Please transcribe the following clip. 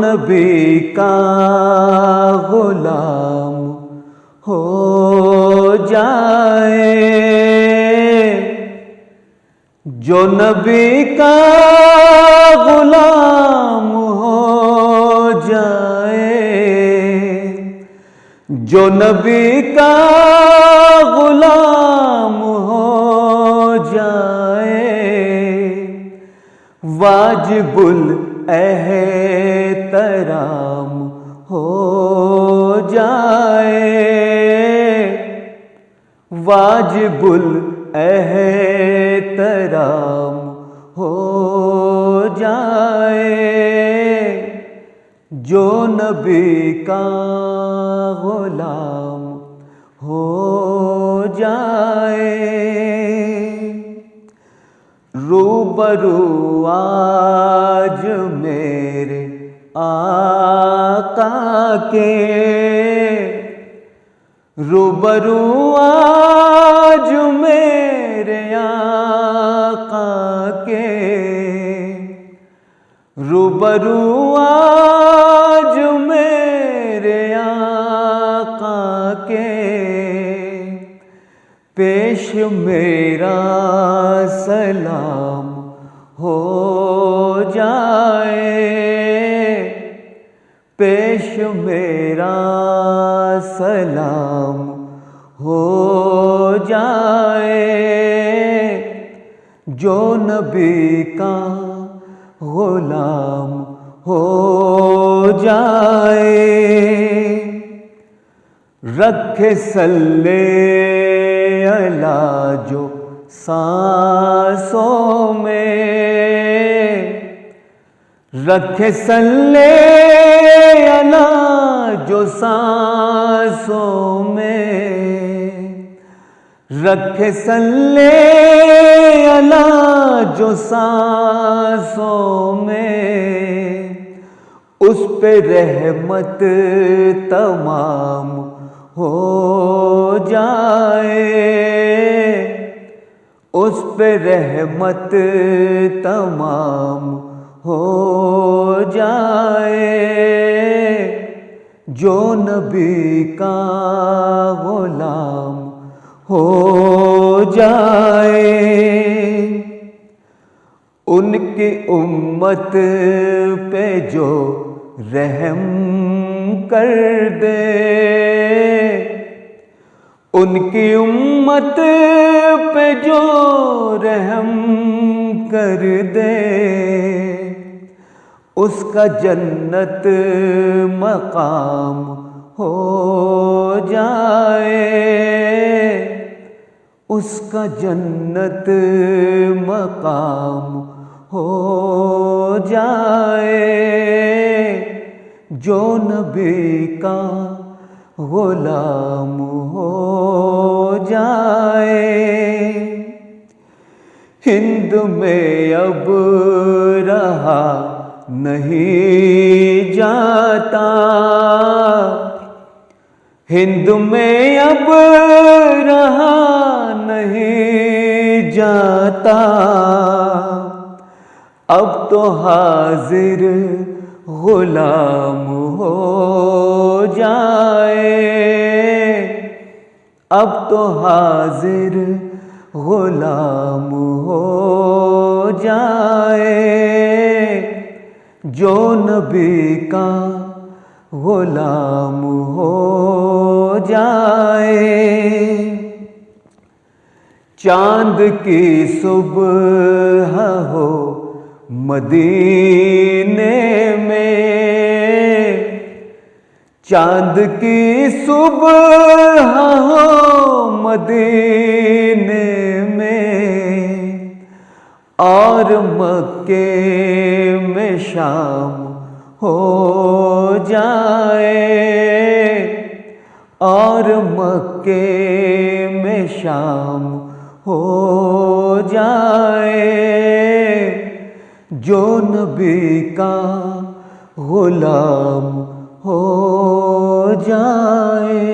نبی کا غلام ہو جائے، جو نبی کا غلام ہو جائے، جو نبی کا غلام ہو جائے، واجب الاحترام ہو جائے، واجب الاحترام ہو جائے، جو نبی کا غلام ہو جائے۔ روبرو آج میرے آقا کے، روبرو آج میرے آقا کے، روبرو آج میرے آقا کے، پیش میرا سلام ہو جائے، پیش میرا سلام ہو جائے، جو نبی کا غلام ہو جائے۔ رکھے صلی اللہ جو سانسوں میں، رکھے صلی اللہ جو سانسوں میں، رکھے صلی اللہ جو سانسوں میں، اس پہ رحمت تمام ہو جائے، اس پہ رحمت تمام ہو جائے، جو نبی کا غلام ہو جائے۔ ان کی امت پہ جو رحم کر دے، ان کی امت پہ جو رحم کر دے، اس کا جنت مقام ہو جائے، اس کا جنت مقام ہو جائے، جو نبی کا غلام ہو جائے۔ ہند میں اب رہا نہیں جاتا، ہند میں اب رہا نہیں جاتا، اب تو حاضر غلام ہو جائے، اب تو حاضر غلام ہو جائے، جو نبی کا غلام ہو جائے۔ چاند کی صبح ہو مدینے میں، چاند کی صبح ہو مدینے میں، اور مکے میں شام ہو جائے، اور مکے میں شام ہو جائے، جو نبی کا غلام ہو جائے۔